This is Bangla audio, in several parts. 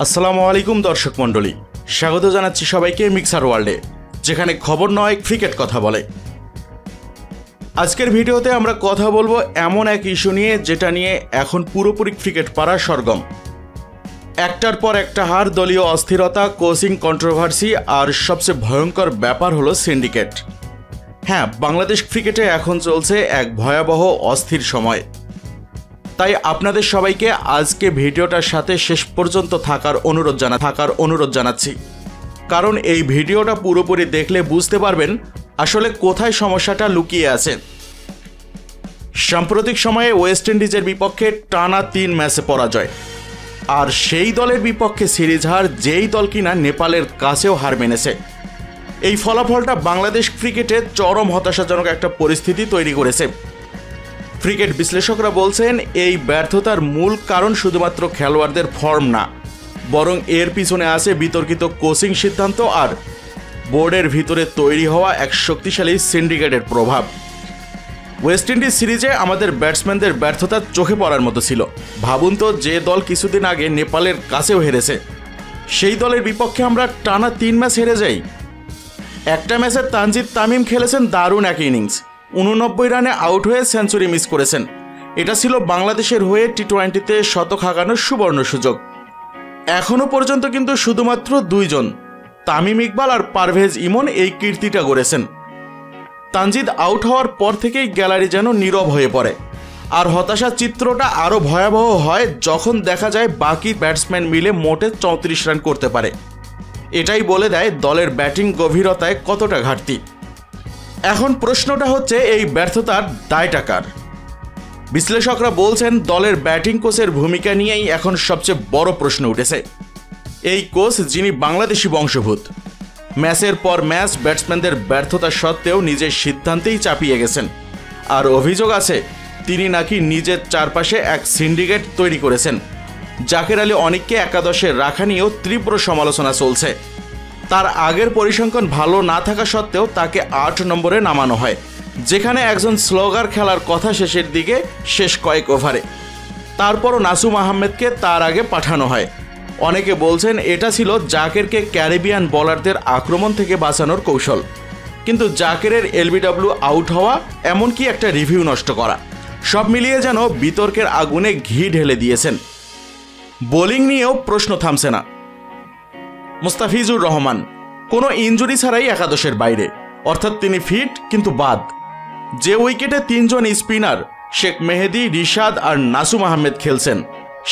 আসসালামু আলাইকুম দর্শক মণ্ডলী, স্বাগত জানাচ্ছি সবাইকে মিক্সার ওয়ার্ল্ডে, যেখানে খবর নয় ক্রিকেট কথা বলে। আজকের ভিডিওতে আমরা কথা বলবো এমন এক ইস্যু নিয়ে যেটা নিয়ে এখন পুরোপুরি ক্রিকেট পাড়া সরগম। একটার পর একটা হার, দলীয় অস্থিরতা, কোচিং কন্ট্রোভার্সি আর সবচেয়ে ভয়ঙ্কর ব্যাপার হলো সিন্ডিকেট। হ্যাঁ, বাংলাদেশ ক্রিকেটে এখন চলছে এক ভয়াবহ অস্থির সময়। তাই আপনাদের সবাইকে আজকে ভিডিওটার সাথে শেষ পর্যন্ত থাকার অনুরোধ জানাচ্ছি, কারণ এই ভিডিওটা পুরোপুরি দেখলে বুঝতে পারবেন আসলে কোথায় সমস্যাটা লুকিয়ে আছে। সাম্প্রতিক সময়ে ওয়েস্ট ইন্ডিজের বিপক্ষে টানা 3 ম্যাচে পরাজয়, আর সেই দলের বিপক্ষে সিরিজ হার, যেই দল কিনা নেপালের কাছেও হার মেনেছে। এই ফলাফলটা বাংলাদেশ ক্রিকেটে চরম হতাশাজনক একটা পরিস্থিতি তৈরি করেছে। ক্রিকেট বিশ্লেষকরা বলছেন এই ব্যর্থতার মূল কারণ শুধুমাত্র খেলোয়াড়দের ফর্ম না, বরং এর পিছনে আছে বিতর্কিত কোচিং সিদ্ধান্ত আর বোর্ডের ভিতরে তৈরি হওয়া এক শক্তিশালী সিন্ডিকেটের প্রভাব। ওয়েস্ট ইন্ডিজ সিরিজে আমাদের ব্যাটসম্যানদের ব্যর্থতা চোখে পড়ার মতো ছিল। ভাবুন তো, যে দল কিছুদিন আগে নেপালের কাছেও হেরেছে, সেই দলের বিপক্ষে আমরা টানা 3 ম্যাচ হেরে যাই। একটা ম্যাচে তানজিদ তামিম খেলেছেন দারুণ এক ইনিংস, 89 রানে আউট হয়ে সেঞ্চুরি মিস করেছেন। এটা ছিল বাংলাদেশের হয়ে টি-20তে শতক হাঁকানোর সুবর্ণ সুযোগ। এখনও পর্যন্ত কিন্তু শুধুমাত্র 2 জন, তামিম ইকবাল আর পারভেজ ইমন, এই কীর্তিটা গড়েছেন। তানজিদ আউট হওয়ার পর থেকেই গ্যালারি যেন নীরব হয়ে পড়ে। আর হতাশার চিত্রটা আরও ভয়াবহ হয় যখন দেখা যায় বাকি ব্যাটসম্যান মিলে মোটে 34 রান করতে পারে। এটাই বলে দেয় দলের ব্যাটিং গভীরতায় কতটা ঘাটতি। এখন প্রশ্নটা হচ্ছে, এই ব্যর্থতার দায়টা কার? বিশ্লেষকরা বলছেন দলের ব্যাটিং কোচের ভূমিকা নিয়েই এখন সবচেয়ে বড় প্রশ্ন উঠেছে। এই কোচ, যিনি বাংলাদেশি বংশোদ্ভূত, ম্যাচের পর ম্যাচ ব্যাটসম্যানদের ব্যর্থতা সত্ত্বেও নিজের সিদ্ধান্তেই চাপিয়ে গেছেন। আর অভিযোগ আছে তিনি নাকি নিজের চারপাশে এক সিন্ডিকেট তৈরি করেছেন। জাকের আলী অনিককে একাদশে রাখা নিয়েও তীব্র সমালোচনা চলছে। তার আগের পরিসংখ্যান ভালো না থাকা সত্ত্বেও তাকে 8 নম্বরে নামানো হয়, যেখানে একজন স্লোগার খেলার কথা শেষের দিকে, শেষ কয়েক ওভারে। তারপরও নাসুম আহমেদকে তার আগে পাঠানো হয়। অনেকে বলছেন এটা ছিল জাকেরকে ক্যারিবিয়ান বোলারদের আক্রমণ থেকে বাঁচানোর কৌশল। কিন্তু জাকেরের এলবিডব্লিউ আউট হওয়া, এমনকি একটা রিভিউ নষ্ট করা, সব মিলিয়ে যেন বিতর্কের আগুনে ঘি ঢেলে দিয়েছেন। বোলিং নিয়েও প্রশ্ন থামছে না। মুস্তাফিজুর রহমান কোনো ইনজুরি ছাড়াই একাদশের বাইরে, অর্থাৎ তিনি ফিট কিন্তু বাদ। যে উইকেটে 3 জন স্পিনার শেখ মেহেদি, রিশাদ আর নাসুম আহমেদ খেলছেন,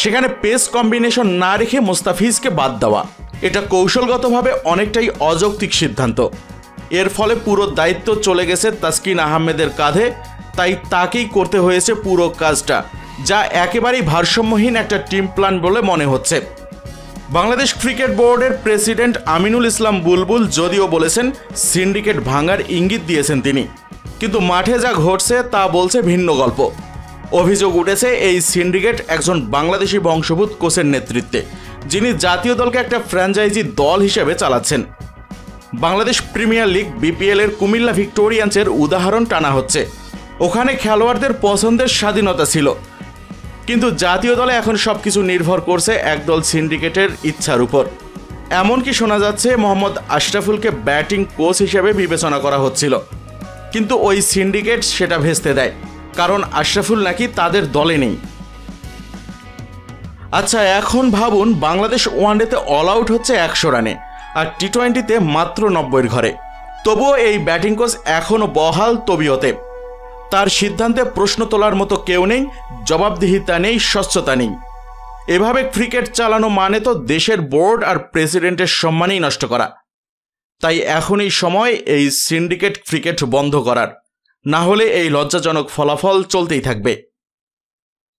সেখানে পেস কম্বিনেশন না রেখে মুস্তাফিজকে বাদ দেওয়া, এটা কৌশলগতভাবে অনেকটাই অযৌক্তিক সিদ্ধান্ত। এর ফলে পুরো দায়িত্ব চলে গেছে তাসকিন আহমেদের কাঁধে। তাই তাকেই করতে হয়েছে পুরো কাজটা, যা একেবারেই ভারসাম্যহীন একটা টিম প্ল্যান বলে মনে হচ্ছে। বাংলাদেশ ক্রিকেট বোর্ডের প্রেসিডেন্ট আমিনুল ইসলাম বুলবুল যদিও বলেছেন সিন্ডিকেট ভাঙার ইঙ্গিত দিয়েছেন তিনি, কিন্তু মাঠে যা ঘটছে তা বলছে ভিন্ন গল্প। অভিযোগ উঠেছে এই সিন্ডিকেট একজন বাংলাদেশি বংশোদ্ভূত কোচের নেতৃত্বে, যিনি জাতীয় দলকে একটা ফ্র্যাঞ্চাইজি দল হিসেবে চালাচ্ছেন। বাংলাদেশ প্রিমিয়ার লিগ বিপিএল এর কুমিল্লা ভিক্টোরিয়ান্সের উদাহরণ টানা হচ্ছে। ওখানে খেলোয়াড়দের পছন্দের স্বাধীনতা ছিল, কিন্তু জাতীয় দলে এখন সবকিছু নির্ভর করছে একদল সিন্ডিকেটের ইচ্ছার উপর। এমনকি শোনা যাচ্ছে মোহাম্মদ আশরাফুলকে ব্যাটিং কোচ হিসেবে বিবেচনা করা হচ্ছিল, কিন্তু ওই সিন্ডিকেট সেটা ভেস্তে দেয়, কারণ আশরাফুল নাকি তাদের দলে নেই। আচ্ছা, এখন ভাবুন, বাংলাদেশ ওয়ানডেতে অল আউট হচ্ছে 100 রানে, আর টি-20তে মাত্র 90-এর ঘরে। তবুও এই ব্যাটিং কোচ এখনও বহাল তবিয়তে। তার সিদ্ধান্তে প্রশ্ন তোলার মতো কেউ নেই, জবাবদিহিতা নেই, স্বচ্ছতা নেই। এভাবে ক্রিকেট চালানো মানে তো দেশের বোর্ড আর প্রেসিডেন্টের সম্মানই নষ্ট করা। তাই এখনই সময় এই সিন্ডিকেট ক্রিকেট বন্ধ করার, না হলে এই লজ্জাজনক ফলাফল চলতেই থাকবে।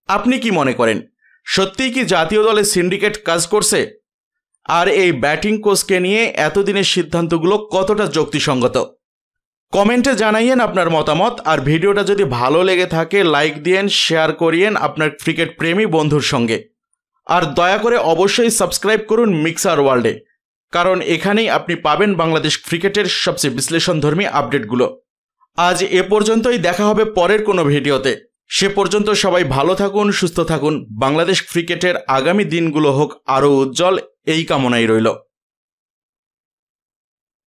আপনি কি মনে করেন, সত্যিই কি জাতীয় দলে সিন্ডিকেট কাজ করছে? আর এই ব্যাটিং কোচকে নিয়ে এতদিনের সিদ্ধান্তগুলো কতটা যুক্তিসঙ্গত? কমেন্টে জানাইয়েন আপনার মতামত। আর ভিডিওটা যদি ভালো লেগে থাকে লাইক দিয়েন, শেয়ার করিয়েন আপনার ক্রিকেট প্রেমী বন্ধুর সঙ্গে। আর দয়া করে অবশ্যই সাবস্ক্রাইব করুন মিক্সার ওয়ার্ল্ডে, কারণ এখানেই আপনি পাবেন বাংলাদেশ ক্রিকেটের সবচেয়ে বিশ্লেষণধর্মী আপডেটগুলো। আজ এ পর্যন্তই, দেখা হবে পরের কোনো ভিডিওতে। সে পর্যন্ত সবাই ভালো থাকুন, সুস্থ থাকুন। বাংলাদেশ ক্রিকেটের আগামী দিনগুলো হোক আরও উজ্জ্বল এই কামনাই রইল।